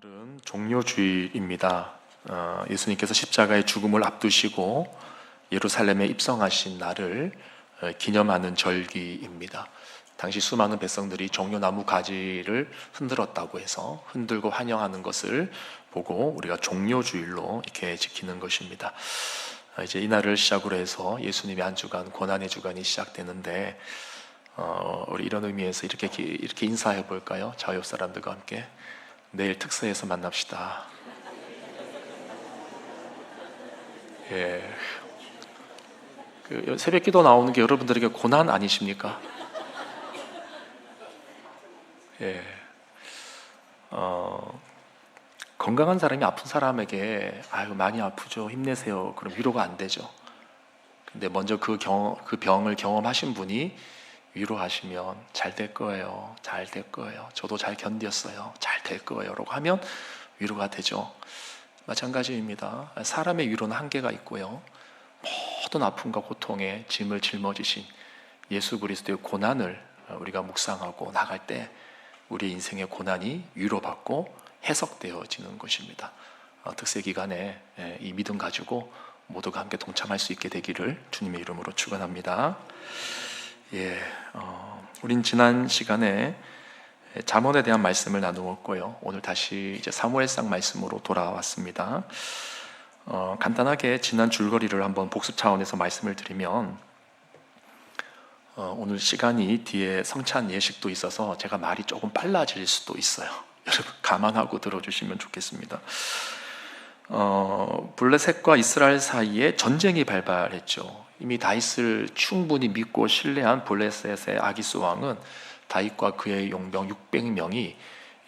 오늘은 종료주일입니다. 예수님께서 십자가의 죽음을 앞두시고 예루살렘에 입성하신 날을 기념하는 절기입니다. 당시 수많은 백성들이 종려나무 가지를 흔들었다고 해서 흔들고 환영하는 것을 보고 우리가 종료주일로 이렇게 지키는 것입니다. 이제 이날을 시작으로 해서 예수님의 한 주간, 고난의 주간이 시작되는데 우리 이런 의미에서 이렇게 인사해 볼까요? 저 옆 사람들과 함께 내일 특서에서 만납시다. 예. 새벽 기도 나오는 게 여러분들에게 고난 아니십니까? 예. 건강한 사람이 아픈 사람에게 아유 많이 아프죠, 힘내세요, 그럼 위로가 안 되죠. 근데 먼저 그 병을 경험하신 분이 위로하시면 잘 될 거예요, 잘 될 거예요, 저도 잘 견뎠어요, 잘 될 거예요 라고 하면 위로가 되죠. 마찬가지입니다. 사람의 위로는 한계가 있고요, 모든 아픔과 고통에 짐을 짊어지신 예수 그리스도의 고난을 우리가 묵상하고 나갈 때 우리 인생의 고난이 위로받고 해석되어지는 것입니다. 특세 기간에 이 믿음 가지고 모두가 함께 동참할 수 있게 되기를 주님의 이름으로 축원합니다. 우린 지난 시간에 잠언에 대한 말씀을 나누었고요, 오늘 다시 이제 사무엘상 말씀으로 돌아왔습니다. 간단하게 지난 줄거리를 한번 복습 차원에서 말씀을 드리면, 오늘 시간이 뒤에 성찬 예식도 있어서 제가 말이 조금 빨라질 수도 있어요. 여러분 감안하고 들어주시면 좋겠습니다. 블레셋과 이스라엘 사이에 전쟁이 발발했죠. 이미 다윗을 충분히 믿고 신뢰한 블레셋의 아기스 왕은 다윗과 그의 용병 600명이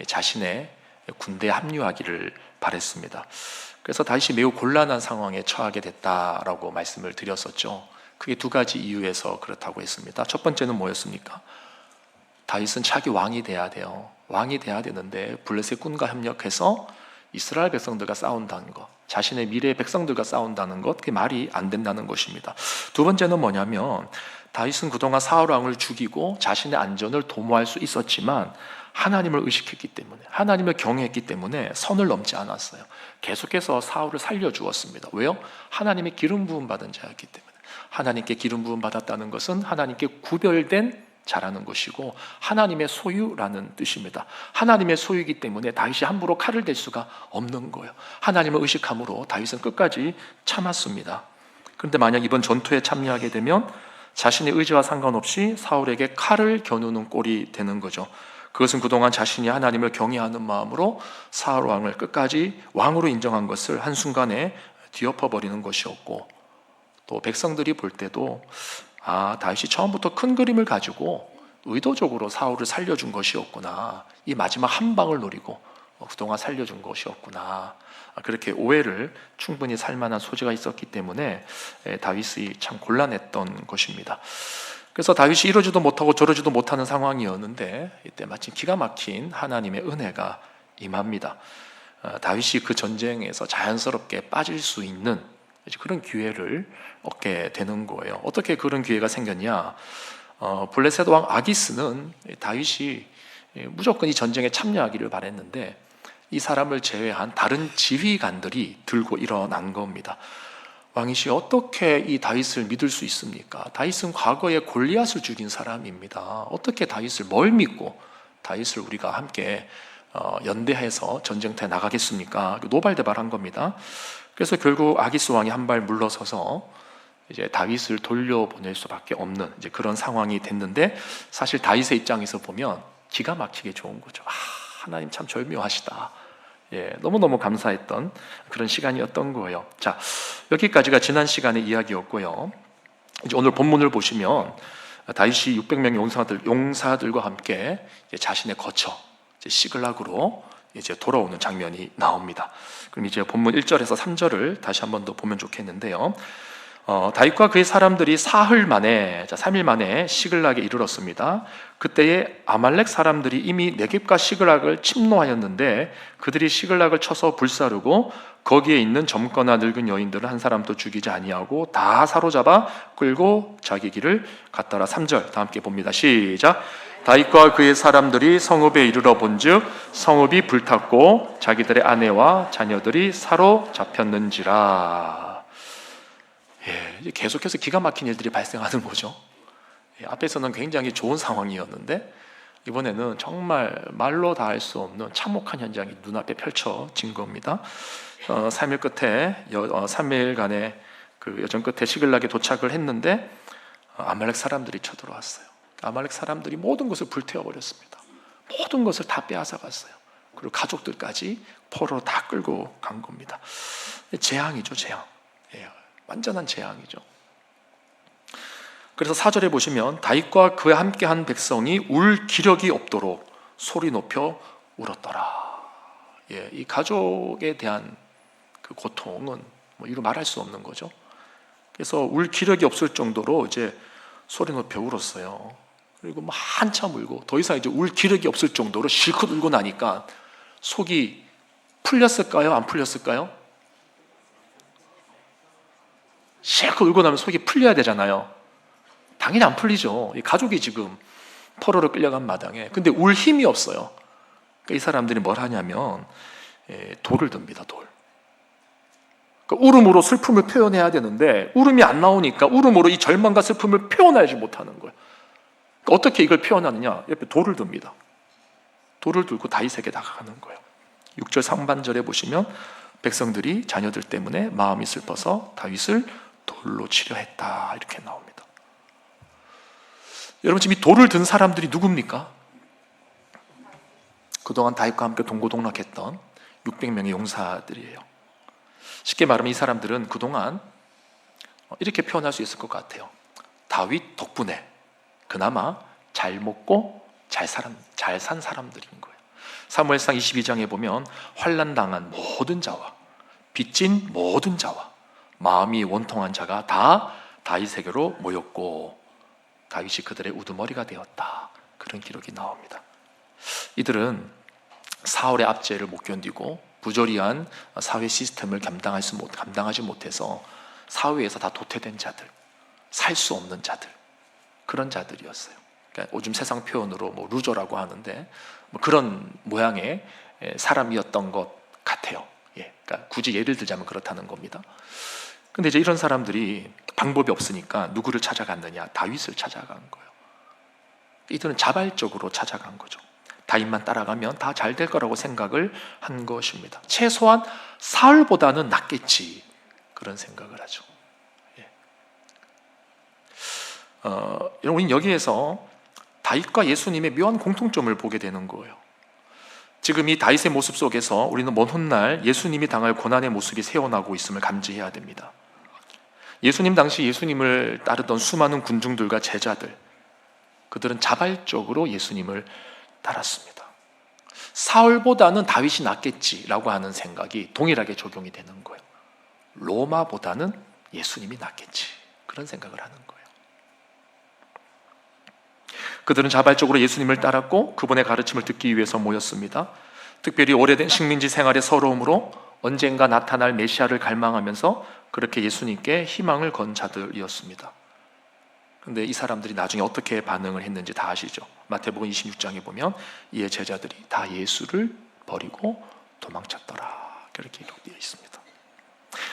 자신의 군대에 합류하기를 바랬습니다. 그래서 다윗이 매우 곤란한 상황에 처하게 됐다라고 말씀을 드렸었죠. 크게 두 가지 이유에서 그렇다고 했습니다. 첫 번째는 뭐였습니까? 다윗은 차기 왕이 돼야 돼요. 왕이 돼야 되는데 블레셋 군과 협력해서 이스라엘 백성들과 싸운다는 것, 자신의 미래의 백성들과 싸운다는 것, 그게 말이 안 된다는 것입니다. 두 번째는 뭐냐면, 다윗은 그동안 사울 왕을 죽이고 자신의 안전을 도모할 수 있었지만 하나님을 의식했기 때문에, 하나님을 경외했기 때문에 선을 넘지 않았어요. 계속해서 사울을 살려주었습니다. 왜요? 하나님의 기름 부음 받은 자였기 때문에. 하나님께 기름 부음 받았다는 것은 하나님께 구별된 자라는 것이고 하나님의 소유라는 뜻입니다. 하나님의 소유이기 때문에 다윗이 함부로 칼을 댈 수가 없는 거예요. 하나님을 의식함으로 다윗은 끝까지 참았습니다. 그런데 만약 이번 전투에 참여하게 되면 자신의 의지와 상관없이 사울에게 칼을 겨누는 꼴이 되는 거죠. 그것은 그동안 자신이 하나님을 경외하는 마음으로 사울 왕을 끝까지 왕으로 인정한 것을 한순간에 뒤엎어버리는 것이었고, 또 백성들이 볼 때도 다윗이 처음부터 큰 그림을 가지고 의도적으로 사울을 살려준 것이었구나, 이 마지막 한 방을 노리고 그동안 살려준 것이었구나, 그렇게 오해를 충분히 살 만한 소지가 있었기 때문에 다윗이 참 곤란했던 것입니다. 그래서 다윗이 이러지도 못하고 저러지도 못하는 상황이었는데 이때 마침 기가 막힌 하나님의 은혜가 임합니다. 다윗이 그 전쟁에서 자연스럽게 빠질 수 있는 그런 기회를 얻게 되는 거예요. 어떻게 그런 기회가 생겼냐? 블레셋 왕 아기스는 다윗이 무조건 이 전쟁에 참여하기를 바랬는데 이 사람을 제외한 다른 지휘관들이 들고 일어난 겁니다. 왕이시 어떻게 이 다윗을 믿을 수 있습니까? 다윗은 과거에 골리앗을 죽인 사람입니다. 어떻게 다윗을 뭘 믿고 다윗을 우리가 함께 연대해서 전쟁터에 나가겠습니까? 노발대발한 겁니다. 그래서 결국 아기스 왕이 한 발 물러서서 이제 다윗을 돌려보낼 수밖에 없는 이제 그런 상황이 됐는데, 사실 다윗의 입장에서 보면 기가 막히게 좋은 거죠. 하나님 참 절묘하시다. 너무너무 감사했던 그런 시간이었던 거예요. 자, 여기까지가 지난 시간의 이야기였고요. 이제 오늘 본문을 보시면 다윗이 600명의 용사들과 함께 이제 자신의 거처 시글락으로 이제 돌아오는 장면이 나옵니다. 그럼 이제 본문 1절에서 3절을 다시 한 번 더 보면 좋겠는데요. 다윗과 그의 사람들이 사흘 만에, 3일 만에 시글락에 이르렀습니다. 그때에 아말렉 사람들이 이미 네겝과 시글락을 침노하였는데 그들이 시글락을 쳐서 불사르고 거기에 있는 젊거나 늙은 여인들을 한 사람도 죽이지 아니하고 다 사로잡아 끌고 자기 길을 갔더라. 3절 다 함께 봅니다. 시작. 다윗과 그의 사람들이 성읍에 이르러 본즉 성읍이 불탔고 자기들의 아내와 자녀들이 사로잡혔는지라. 이제 계속해서 기가 막힌 일들이 발생하는 거죠. 앞에서는 굉장히 좋은 상황이었는데 이번에는 정말 말로 다 할 수 없는 참혹한 현장이 눈앞에 펼쳐진 겁니다. 3일간의 그 여정 끝에 시글락에 도착을 했는데 아말렉 사람들이 쳐들어왔어요. 아말렉 사람들이 모든 것을 불태워버렸습니다. 모든 것을 다 빼앗아 갔어요. 그리고 가족들까지 포로로 다 끌고 간 겁니다. 재앙이죠, 재앙. 완전한 재앙이죠. 그래서 4절에 보시면 다윗과 그와 함께한 백성이 울 기력이 없도록 소리 높여 울었더라. 이 가족에 대한 그 고통은 뭐 이루 말할 수 없는 거죠. 그래서 울 기력이 없을 정도로 이제 소리 높여 울었어요. 그리고 뭐 한참 울고 더 이상 이제 울 기력이 없을 정도로 실컷 울고 나니까 속이 풀렸을까요? 안 풀렸을까요? 실컷 울고 나면 속이 풀려야 되잖아요. 당연히 안 풀리죠. 이 가족이 지금 포로로 끌려간 마당에. 근데 울 힘이 없어요. 그러니까 이 사람들이 뭘 하냐면 돌을 듭니다. 돌. 그러니까 울음으로 슬픔을 표현해야 되는데 울음이 안 나오니까 울음으로 이 절망과 슬픔을 표현하지 못하는 거예요. 그러니까 어떻게 이걸 표현하느냐? 옆에 돌을 듭니다. 돌을 들고 다윗에게 다가가는 거예요. 6절 상반절에 보시면 백성들이 자녀들 때문에 마음이 슬퍼서 다윗을 돌로 치려 했다, 이렇게 나옵니다. 여러분, 지금 이 돌을 든 사람들이 누굽니까? 그동안 다윗과 함께 동고동락했던 600명의 용사들이에요. 쉽게 말하면 이 사람들은 그동안 이렇게 표현할 수 있을 것 같아요. 다윗 덕분에 그나마 잘 먹고 잘 산 사람들인 거예요. 사무엘상 22장에 보면 환난당한 모든 자와 빚진 모든 자와 마음이 원통한 자가 다 다윗에게로 모였고 다윗이 그들의 우두머리가 되었다, 그런 기록이 나옵니다. 이들은 사울의 압제를 못 견디고 부조리한 사회 시스템을 감당하지 못해서 사회에서 다 도태된 자들, 살 수 없는 자들, 그런 자들이었어요. 그러니까 요즘 세상 표현으로 뭐 루저라고 하는데 뭐 그런 모양의 사람이었던 것 같아요. 그러니까 굳이 예를 들자면 그렇다는 겁니다. 근데 이제 이런 사람들이 방법이 없으니까 누구를 찾아갔느냐? 다윗을 찾아간 거예요. 이들은 자발적으로 찾아간 거죠. 다윗만 따라가면 다 잘 될 거라고 생각을 한 것입니다. 최소한 사울보다는 낫겠지, 그런 생각을 하죠. 여러분, 여기에서 다윗과 예수님의 묘한 공통점을 보게 되는 거예요. 지금 이 다윗의 모습 속에서 우리는 먼 훗날 예수님이 당할 고난의 모습이 새어나고 있음을 감지해야 됩니다. 예수님 당시 예수님을 따르던 수많은 군중들과 제자들, 그들은 자발적으로 예수님을 따랐습니다. 사울보다는 다윗이 낫겠지라고 하는 생각이 동일하게 적용이 되는 거예요. 로마보다는 예수님이 낫겠지, 그런 생각을 하는 거예요. 그들은 자발적으로 예수님을 따랐고 그분의 가르침을 듣기 위해서 모였습니다. 특별히 오래된 식민지 생활의 서러움으로 언젠가 나타날 메시아를 갈망하면서 그렇게 예수님께 희망을 건 자들이었습니다. 그런데 이 사람들이 나중에 어떻게 반응을 했는지 다 아시죠? 마태복음 26장에 보면 이에 제자들이 다 예수를 버리고 도망쳤더라, 그렇게 기록되어 있습니다.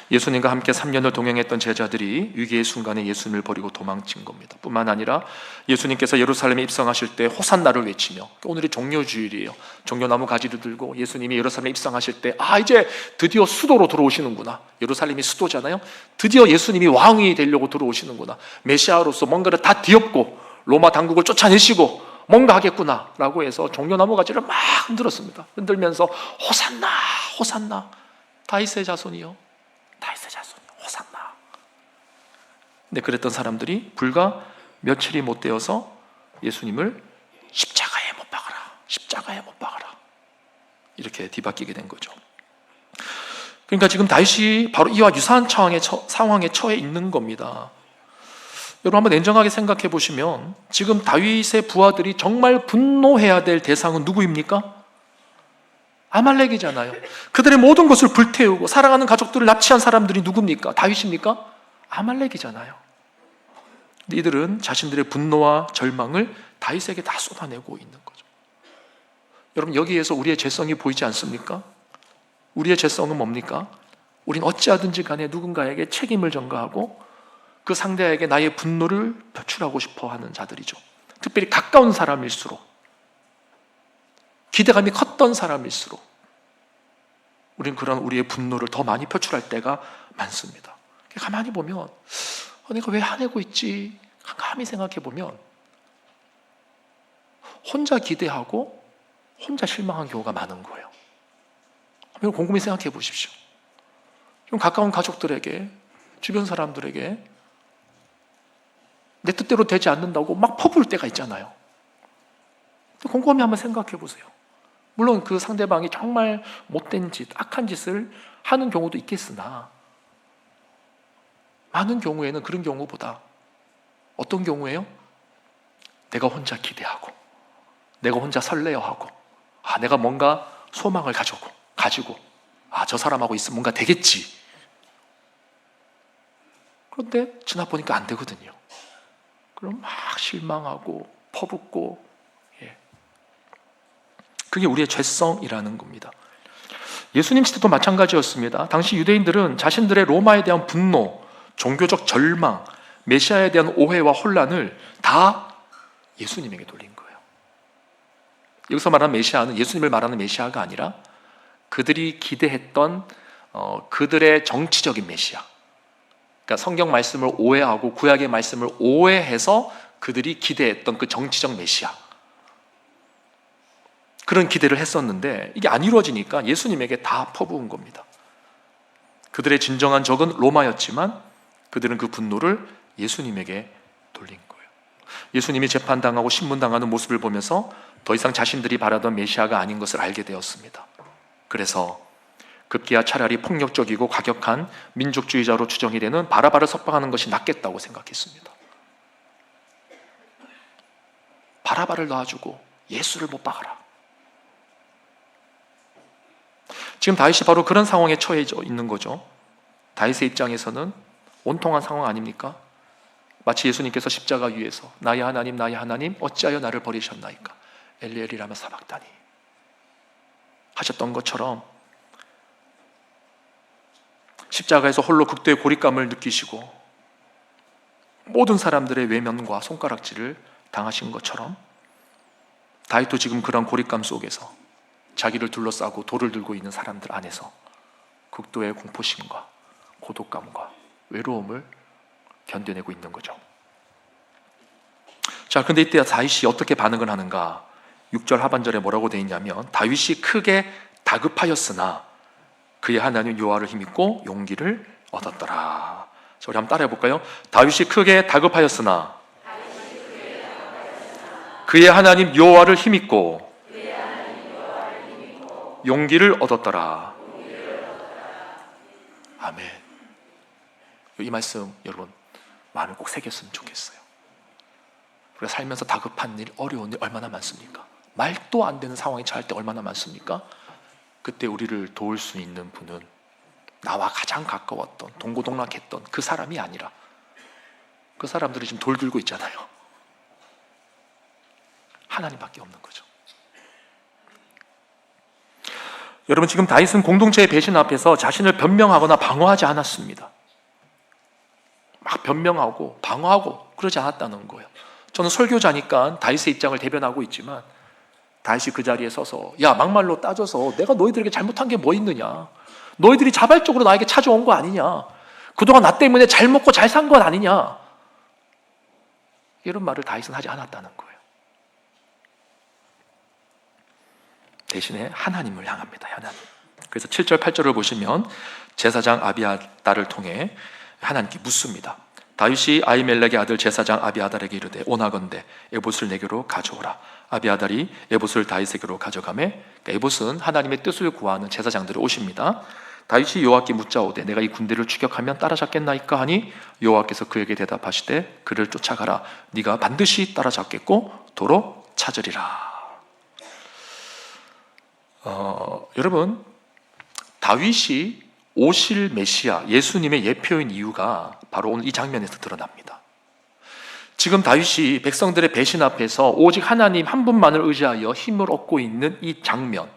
예수님과 함께 3년을 동행했던 제자들이 위기의 순간에 예수님을 버리고 도망친 겁니다. 뿐만 아니라 예수님께서 예루살렘에 입성하실 때 호산나를 외치며, 오늘이 종려주일이에요. 종려나무 가지를 들고 예수님이 예루살렘에 입성하실 때 이제 드디어 수도로 들어오시는구나, 예루살렘이 수도잖아요. 드디어 예수님이 왕이 되려고 들어오시는구나, 메시아로서 뭔가를 다 뒤엎고 로마 당국을 쫓아내시고 뭔가 하겠구나 라고 해서 종려나무 가지를 막 흔들었습니다. 흔들면서 호산나, 호산나, 다윗의 자손이요, 다윗의 자손, 호산나. 근데 그랬던 사람들이 불과 며칠이 못 되어서 예수님을 십자가에 못 박아라, 십자가에 못 박아라, 이렇게 뒤바뀌게 된 거죠. 그러니까 지금 다윗이 바로 이와 유사한 상황에 처해 있는 겁니다. 여러분, 한번 냉정하게 생각해 보시면 지금 다윗의 부하들이 정말 분노해야 될 대상은 누구입니까? 아말렉이잖아요. 그들의 모든 것을 불태우고 사랑하는 가족들을 납치한 사람들이 누굽니까? 다윗입니까? 아말렉이잖아요. 이들은 자신들의 분노와 절망을 다윗에게 다 쏟아내고 있는 거죠. 여러분, 여기에서 우리의 죄성이 보이지 않습니까? 우리의 죄성은 뭡니까? 우린 어찌하든지 간에 누군가에게 책임을 전가하고 그 상대에게 나의 분노를 표출하고 싶어 하는 자들이죠. 특별히 가까운 사람일수록, 기대감이 컸던 사람일수록 우리는 그런 우리의 분노를 더 많이 표출할 때가 많습니다. 가만히 보면 내가 왜 화내고 있지? 감히 생각해 보면 혼자 기대하고 혼자 실망한 경우가 많은 거예요. 한번 곰곰이 생각해 보십시오. 좀 가까운 가족들에게, 주변 사람들에게 내 뜻대로 되지 않는다고 막 퍼부을 때가 있잖아요. 곰곰이 한번 생각해 보세요. 물론 그 상대방이 정말 못된 짓, 악한 짓을 하는 경우도 있겠으나 많은 경우에는 그런 경우보다 어떤 경우예요? 내가 혼자 기대하고 내가 혼자 설레어하고 내가 뭔가 소망을 가지고 저 사람하고 있으면 뭔가 되겠지. 그런데 지나 보니까 안 되거든요. 그럼 막 실망하고 퍼붓고, 그게 우리의 죄성이라는 겁니다. 예수님 시대도 마찬가지였습니다. 당시 유대인들은 자신들의 로마에 대한 분노, 종교적 절망, 메시아에 대한 오해와 혼란을 다 예수님에게 돌린 거예요. 여기서 말하는 메시아는 예수님을 말하는 메시아가 아니라 그들이 기대했던 그들의 정치적인 메시아, 그러니까 성경 말씀을 오해하고 구약의 말씀을 오해해서 그들이 기대했던 그 정치적 메시아, 그런 기대를 했었는데 이게 안 이루어지니까 예수님에게 다 퍼부은 겁니다. 그들의 진정한 적은 로마였지만 그들은 그 분노를 예수님에게 돌린 거예요. 예수님이 재판당하고 신문당하는 모습을 보면서 더 이상 자신들이 바라던 메시아가 아닌 것을 알게 되었습니다. 그래서 급기야 차라리 폭력적이고 과격한 민족주의자로 추정이 되는 바라바를 석방하는 것이 낫겠다고 생각했습니다. 바라바를 놔주고 예수를 못 박아라. 지금 다윗이 바로 그런 상황에 처해져 있는 거죠. 다윗의 입장에서는 온통한 상황 아닙니까? 마치 예수님께서 십자가 위에서 나의 하나님 어찌하여 나를 버리셨나이까 엘리 라마 사박다니 하셨던 것처럼 십자가에서 홀로 극도의 고립감을 느끼시고 모든 사람들의 외면과 손가락질을 당하신 것처럼 다윗도 지금 그런 고립감 속에서 자기를 둘러싸고 돌을 들고 있는 사람들 안에서 극도의 공포심과 고독감과 외로움을 견뎌내고 있는 거죠. 자, 그런데 이때 다윗이 어떻게 반응을 하는가? 6절 하반절에 뭐라고 되어 있냐면 다윗이 크게 다급하였으나 그의 하나님 여호와를 힘입고 용기를 얻었더라. 자, 우리 한번 따라해 볼까요? 다윗이 크게 다급하였으나 그의 하나님 여호와를 힘입고 용기를 얻었더라. 아멘. 이 말씀 여러분 마음에 꼭 새겼으면 좋겠어요. 우리가 살면서 다급한 일, 어려운 일 얼마나 많습니까? 말도 안 되는 상황에 처할 때 얼마나 많습니까? 그때 우리를 도울 수 있는 분은 나와 가장 가까웠던, 동고동락했던 그 사람이 아니라 그 사람들이 지금 돌 들고 있잖아요. 하나님밖에 없는 거죠. 여러분, 지금 다윗은 공동체의 배신 앞에서 자신을 변명하거나 방어하지 않았습니다. 막 변명하고 방어하고 그러지 않았다는 거예요. 저는 설교자니까 다윗의 입장을 대변하고 있지만 다윗이 그 자리에 서서 야, 막말로 따져서 내가 너희들에게 잘못한 게 뭐 있느냐, 너희들이 자발적으로 나에게 찾아온 거 아니냐, 그동안 나 때문에 잘 먹고 잘 산 건 아니냐, 이런 말을 다윗은 하지 않았다는 거예요. 대신에 하나님을 향합니다. 하나님. 그래서 7절 8절을 보시면 제사장 아비아달을 통해 하나님께 묻습니다. 다윗이 아히멜렉의 아들 제사장 아비아달에게 이르되 오나건대 에봇을 내게로 가져오라. 아비아달이 에봇을 다윗에게로 가져가매, 그러니까 에봇은 하나님의 뜻을 구하는 제사장들의 옷입니다. 다윗이 여호와께 묻자오되 내가 이 군대를 추격하면 따라잡겠나이까 하니 여호와께서 그에게 대답하시되 그를 쫓아가라. 네가 반드시 따라잡겠고 도로 찾으리라. 여러분, 다윗이 오실 메시아 예수님의 예표인 이유가 바로 오늘 이 장면에서 드러납니다. 지금 다윗이 백성들의 배신 앞에서 오직 하나님 한 분만을 의지하여 힘을 얻고 있는 이 장면,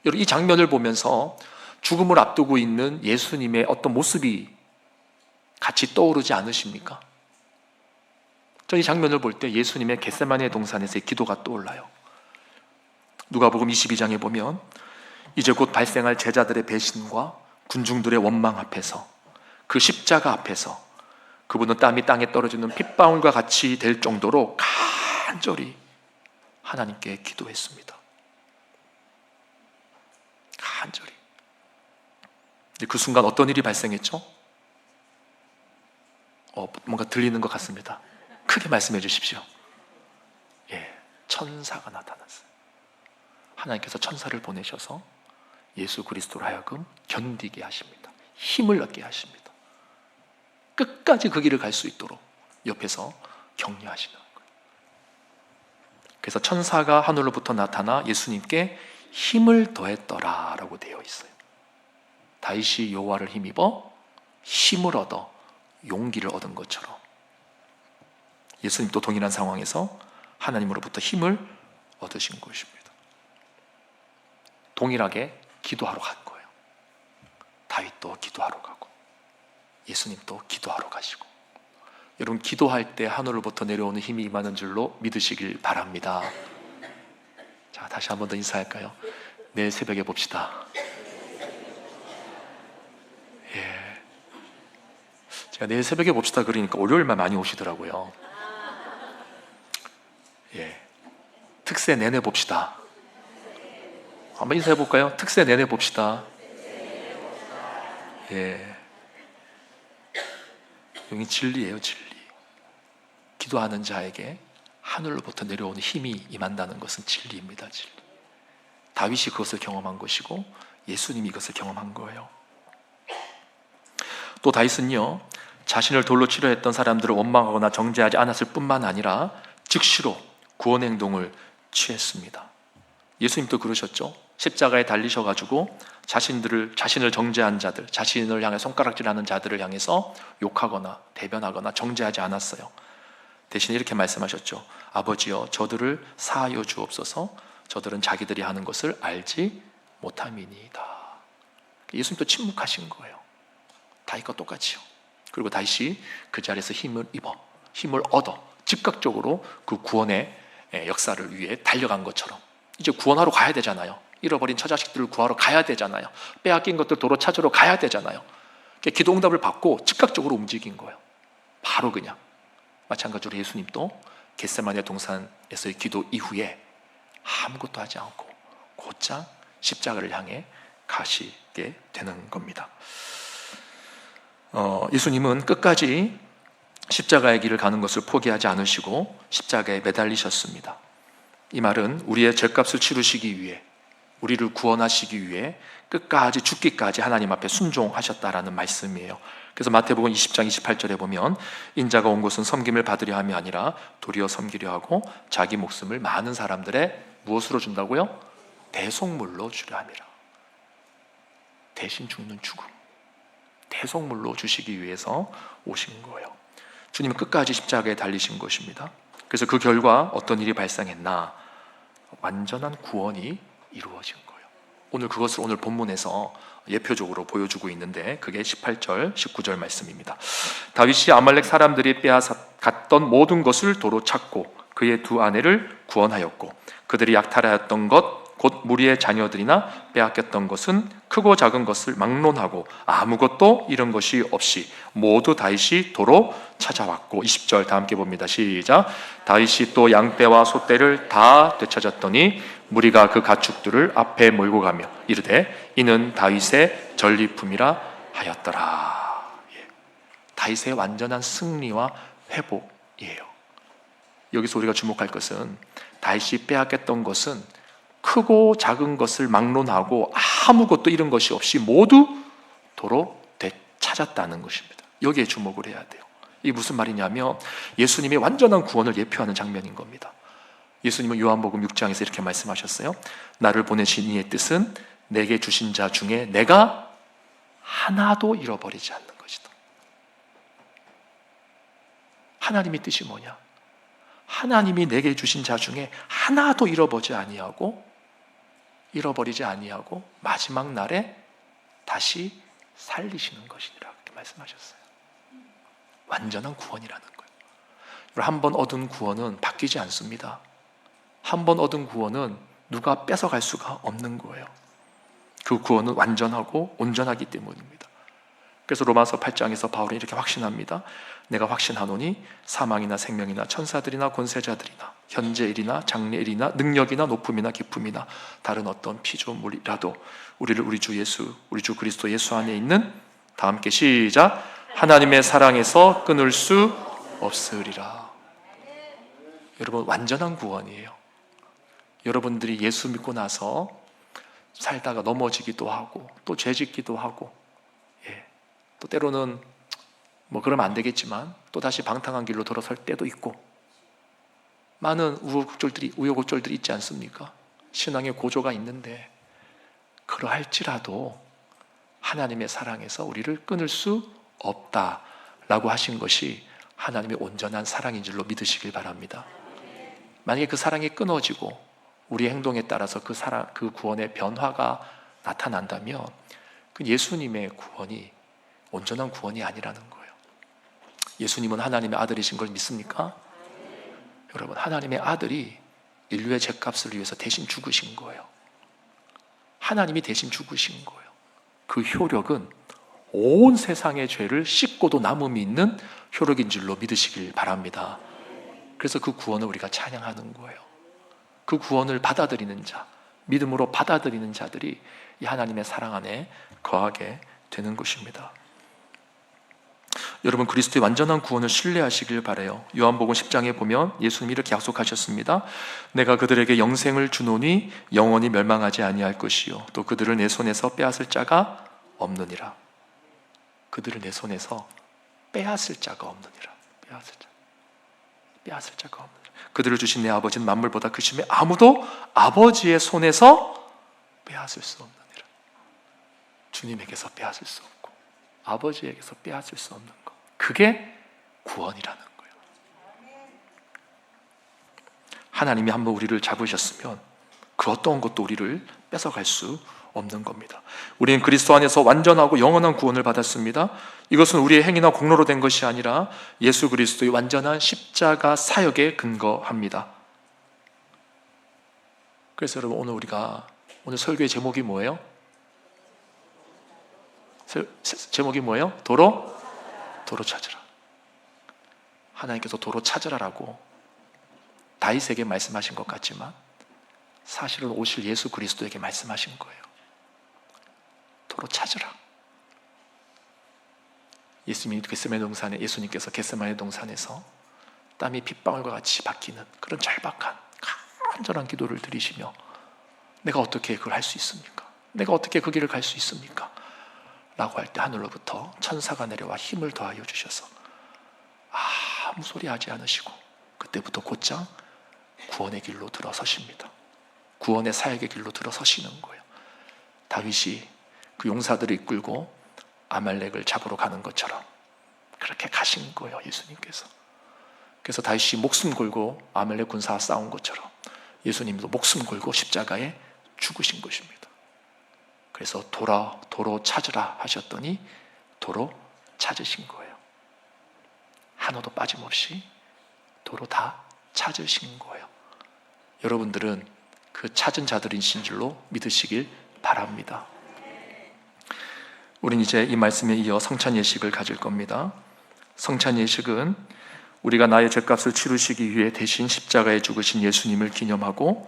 여러분 이 장면을 보면서 죽음을 앞두고 있는 예수님의 어떤 모습이 같이 떠오르지 않으십니까? 전 이 장면을 볼 때 예수님의 겟세마네 동산에서의 기도가 떠올라요. 누가복음 22장에 보면 이제 곧 발생할 제자들의 배신과 군중들의 원망 앞에서, 그 십자가 앞에서 그분은 땀이 땅에 떨어지는 핏방울과 같이 될 정도로 간절히 하나님께 기도했습니다. 간절히. 그 순간 어떤 일이 발생했죠? 뭔가 들리는 것 같습니다. 크게 말씀해 주십시오. 천사가 나타났어요. 하나님께서 천사를 보내셔서 예수 그리스도로 하여금 견디게 하십니다. 힘을 얻게 하십니다. 끝까지 그 길을 갈 수 있도록 옆에서 격려하시는 거예요. 그래서 천사가 하늘로부터 나타나 예수님께 힘을 더했더라 라고 되어 있어요. 다윗이 여호와를 힘입어 힘을 얻어 용기를 얻은 것처럼 예수님도 동일한 상황에서 하나님으로부터 힘을 얻으신 것입니다. 동일하게 기도하러 간 거예요. 다윗도 기도하러 가고 예수님도 기도하러 가시고, 여러분 기도할 때 하늘로부터 내려오는 힘이 임하는 줄로 믿으시길 바랍니다. 자, 다시 한 번 더 인사할까요? 내일 새벽에 봅시다. 제가 내일 새벽에 봅시다 그러니까 월요일만 많이 오시더라고요. 특세 내내 봅시다. 한번 인사해 볼까요? 특세 내내 봅시다. 여기 진리예요, 진리. 기도하는 자에게 하늘로부터 내려오는 힘이 임한다는 것은 진리입니다, 진리. 다윗이 그것을 경험한 것이고 예수님이 이것을 경험한 거예요. 또 다윗은요, 자신을 돌로 치려 했던 사람들을 원망하거나 정죄하지 않았을 뿐만 아니라 즉시로 구원 행동을 취했습니다. 예수님도 그러셨죠. 십자가에 달리셔가지고 자신을 정죄한 자들, 자신을 향해 손가락질하는 자들을 향해서 욕하거나 대변하거나 정죄하지 않았어요. 대신 이렇게 말씀하셨죠. 아버지여, 저들을 사하여 주옵소서. 저들은 자기들이 하는 것을 알지 못함이니이다. 예수님도 침묵하신 거예요. 다윗과 똑같이요. 그리고 다윗이 그 자리에서 힘을 얻어 즉각적으로 그 구원의 역사를 위해 달려간 것처럼 이제 구원하러 가야 되잖아요. 잃어버린 처자식들을 구하러 가야 되잖아요. 빼앗긴 것들 도로 찾으러 가야 되잖아요. 기도 응답을 받고 즉각적으로 움직인 거예요. 바로 그냥. 마찬가지로 예수님도 겟세마네 동산에서의 기도 이후에 아무것도 하지 않고 곧장 십자가를 향해 가시게 되는 겁니다. 예수님은 끝까지 십자가의 길을 가는 것을 포기하지 않으시고 십자가에 매달리셨습니다. 이 말은 우리의 죄값을 치르시기 위해, 우리를 구원하시기 위해 끝까지 죽기까지 하나님 앞에 순종하셨다라는 말씀이에요. 그래서 마태복음 20장 28절에 보면 인자가 온 것은 섬김을 받으려 함이 아니라 도리어 섬기려 하고 자기 목숨을 많은 사람들의 무엇으로 준다고요? 대속물로 주려 함이라. 대신 죽는 죽음, 대속물로 주시기 위해서 오신 거예요. 주님은 끝까지 십자가에 달리신 것입니다. 그래서 그 결과 어떤 일이 발생했나? 완전한 구원이 이루어진 거예요. 오늘 그것을 오늘 본문에서 예표적으로 보여주고 있는데 그게 18절, 19절 말씀입니다. 다윗이 아말렉 사람들이 빼앗았던 모든 것을 도로 찾고 그의 두 아내를 구원하였고 그들이 약탈하였던 것 곧 무리의 자녀들이나 빼앗겼던 것은 크고 작은 것을 막론하고 아무것도 잃은 것이 없이 모두 다윗이 도로 찾아왔고 20절 다 함께 봅니다. 시작. 다윗이 또 양떼와 소떼를 다 되찾았더니 무리가 그 가축들을 앞에 몰고 가며 이르되 이는 다윗의 전리품이라 하였더라. 다윗의 완전한 승리와 회복이에요. 여기서 우리가 주목할 것은 다윗이 빼앗겼던 것은 크고 작은 것을 막론하고 아무것도 잃은 것이 없이 모두 도로 되찾았다는 것입니다. 여기에 주목을 해야 돼요. 이게 무슨 말이냐면 예수님의 완전한 구원을 예표하는 장면인 겁니다. 예수님은 요한복음 6장에서 이렇게 말씀하셨어요. 나를 보내신 이의 뜻은 내게 주신 자 중에 내가 하나도 잃어버리지 않는 것이다. 하나님의 뜻이 뭐냐? 하나님이 내게 주신 자 중에 하나도 잃어버리지 아니하고 마지막 날에 다시 살리시는 것이니라 그렇게 말씀하셨어요. 완전한 구원이라는 거예요. 한 번 얻은 구원은 바뀌지 않습니다. 한 번 얻은 구원은 누가 뺏어갈 수가 없는 거예요. 그 구원은 완전하고 온전하기 때문입니다. 그래서 로마서 8장에서 바울이 이렇게 확신합니다. 내가 확신하노니 사망이나 생명이나 천사들이나 권세자들이나 현재일이나 장래일이나 능력이나 높음이나 깊음이나 다른 어떤 피조물이라도 우리를 우리 주 그리스도 예수 안에 있는, 다 함께 시작, 하나님의 사랑에서 끊을 수 없으리라. 여러분, 완전한 구원이에요. 여러분들이 예수 믿고 나서 살다가 넘어지기도 하고 또 죄짓기도 하고, 또 때로는 뭐 그러면 안 되겠지만 또 다시 방탕한 길로 돌아설 때도 있고, 많은 우여곡절들이 있지 않습니까? 신앙의 고조가 있는데, 그러할지라도 하나님의 사랑에서 우리를 끊을 수 없다라고 하신 것이 하나님의 온전한 사랑인 줄로 믿으시길 바랍니다. 만약에 그 사랑이 끊어지고 우리의 행동에 따라서 그 구원의 변화가 나타난다면 그 예수님의 구원이 온전한 구원이 아니라는 거예요. 예수님은 하나님의 아들이신 걸 믿습니까? 여러분, 하나님의 아들이 인류의 죄값을 위해서 대신 죽으신 거예요. 하나님이 대신 죽으신 거예요. 그 효력은 온 세상의 죄를 씻고도 남음이 있는 효력인 줄로 믿으시길 바랍니다. 그래서 그 구원을 우리가 찬양하는 거예요. 그 구원을 받아들이는 자, 믿음으로 받아들이는 자들이 이 하나님의 사랑 안에 거하게 되는 것입니다. 여러분, 그리스도의 완전한 구원을 신뢰하시길 바라요. 요한복음 10장에 보면 예수님이 이렇게 약속하셨습니다. 내가 그들에게 영생을 주노니 영원히 멸망하지 아니할 것이요 또 그들을 내 손에서 빼앗을 자가 없느니라. 그들을 내 손에서 빼앗을 자가 없느니라. 빼앗을 자가 없느니라. 그들을 주신 내 아버지는 만물보다 크심에 아무도 아버지의 손에서 빼앗을 수 없느니라. 주님에게서 빼앗을 수 없고 아버지에게서 빼앗을 수 없는 것, 그게 구원이라는 거예요. 하나님이 한번 우리를 잡으셨으면 그 어떤 것도 우리를 뺏어갈 수 없는 겁니다. 우리는 그리스도 안에서 완전하고 영원한 구원을 받았습니다. 이것은 우리의 행위나 공로로 된 것이 아니라 예수 그리스도의 완전한 십자가 사역에 근거합니다. 그래서 여러분, 오늘 설교의 제목이 뭐예요? 제목이 뭐예요? 도로 찾으라. 하나님께서 도로 찾으라라고 다윗에게 말씀하신 것 같지만 사실은 오실 예수 그리스도에게 말씀하신 거예요. 도로 찾으라. 예수님께서 겟세마네 동산에서 땀이 핏방울과 같이 박히는 그런 절박한 간절한 기도를 드리시며, 내가 어떻게 그걸 할 수 있습니까? 내가 어떻게 그 길을 갈 수 있습니까? 라고 할 때 하늘로부터 천사가 내려와 힘을 더하여 주셔서 아무 소리 하지 않으시고 그때부터 곧장 구원의 길로 들어서십니다. 구원의 사역의 길로 들어서시는 거예요. 다윗이 그 용사들을 이끌고 아말렉을 잡으러 가는 것처럼 그렇게 가신 거예요, 예수님께서. 그래서 다윗이 목숨 걸고 아말렉 군사와 싸운 것처럼 예수님도 목숨 걸고 십자가에 죽으신 것입니다. 그래서 도로 찾으라 하셨더니 도로 찾으신 거예요. 하나도 빠짐없이 도로 다 찾으신 거예요. 여러분들은 그 찾은 자들이신 줄로 믿으시길 바랍니다. 우린 이제 이 말씀에 이어 성찬 예식을 가질 겁니다. 성찬 예식은 우리가 나의 죄값을 치르시기 위해 대신 십자가에 죽으신 예수님을 기념하고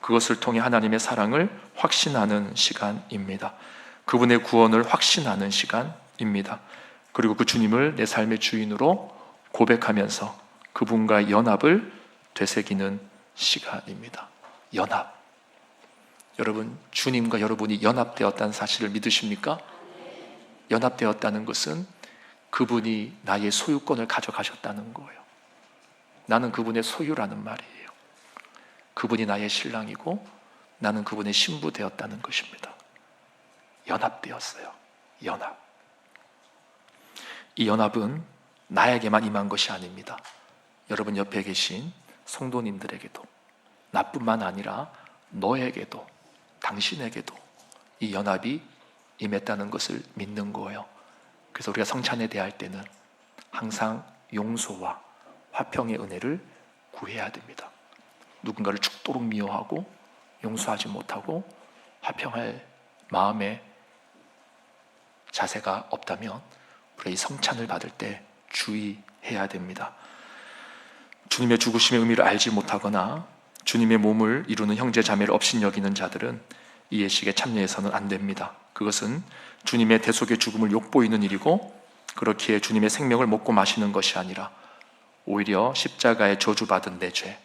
그것을 통해 하나님의 사랑을 확신하는 시간입니다. 그분의 구원을 확신하는 시간입니다. 그리고 그 주님을 내 삶의 주인으로 고백하면서 그분과의 연합을 되새기는 시간입니다. 연합. 여러분, 주님과 여러분이 연합되었다는 사실을 믿으십니까? 연합되었다는 것은 그분이 나의 소유권을 가져가셨다는 거예요. 나는 그분의 소유라는 말이에요. 그분이 나의 신랑이고 나는 그분의 신부 되었다는 것입니다. 연합되었어요. 연합. 이 연합은 나에게만 임한 것이 아닙니다. 여러분 옆에 계신 성도님들에게도, 나뿐만 아니라 너에게도, 당신에게도 이 연합이 임했다는 것을 믿는 거예요. 그래서 우리가 성찬에 대할 때는 항상 용서와 화평의 은혜를 구해야 됩니다. 누군가를 죽도록 미워하고 용서하지 못하고 화평할 마음의 자세가 없다면 우리가 이 성찬을 받을 때 주의해야 됩니다. 주님의 죽으심의 의미를 알지 못하거나 주님의 몸을 이루는 형제 자매를 업신여기는 자들은 이 예식에 참여해서는 안 됩니다. 그것은 주님의 대속의 죽음을 욕보이는 일이고, 그렇기에 주님의 생명을 먹고 마시는 것이 아니라 오히려 십자가에 저주받은 내 죄.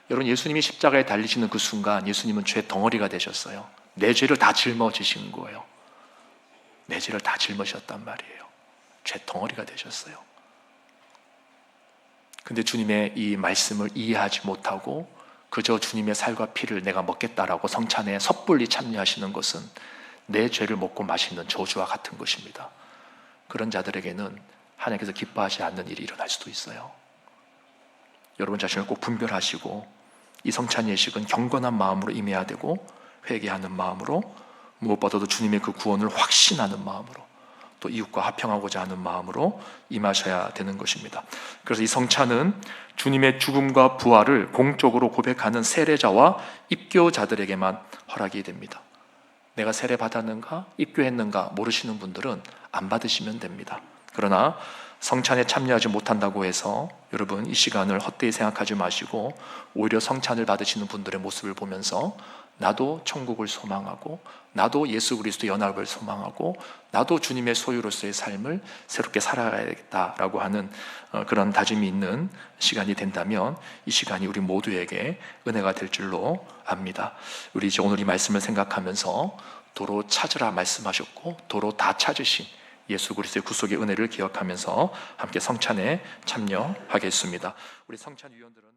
여러분, 예수님이 십자가에 달리시는 그 순간 예수님은 죄 덩어리가 되셨어요. 내 죄를 다 짊어지신 거예요. 내 죄를 다 짊어지셨단 말이에요. 죄 덩어리가 되셨어요. 근데 주님의 이 말씀을 이해하지 못하고 그저 주님의 살과 피를 내가 먹겠다라고 성찬에 섣불리 참여하시는 것은 내 죄를 먹고 마시는 저주와 같은 것입니다. 그런 자들에게는 하나님께서 기뻐하지 않는 일이 일어날 수도 있어요. 여러분 자신을 꼭 분별하시고 이 성찬 예식은 경건한 마음으로 임해야 되고, 회개하는 마음으로, 무엇보다도 주님의 그 구원을 확신하는 마음으로, 또 이웃과 화평하고자 하는 마음으로 임하셔야 되는 것입니다. 그래서 이 성찬은 주님의 죽음과 부활을 공적으로 고백하는 세례자와 입교자들에게만 허락이 됩니다. 내가 세례 받았는가, 입교했는가 모르시는 분들은 안 받으시면 됩니다. 그러나 성찬에 참여하지 못한다고 해서 여러분 이 시간을 헛되이 생각하지 마시고, 오히려 성찬을 받으시는 분들의 모습을 보면서 나도 천국을 소망하고, 나도 예수 그리스도 연합을 소망하고, 나도 주님의 소유로서의 삶을 새롭게 살아가야겠다라고 하는 그런 다짐이 있는 시간이 된다면 이 시간이 우리 모두에게 은혜가 될 줄로 압니다. 우리 이제 오늘 이 말씀을 생각하면서 도로 찾으라 말씀하셨고 도로 다 찾으신 예수 그리스도의 구속의 은혜를 기억하면서 함께 성찬에 참여하겠습니다. 우리 성찬 위원들은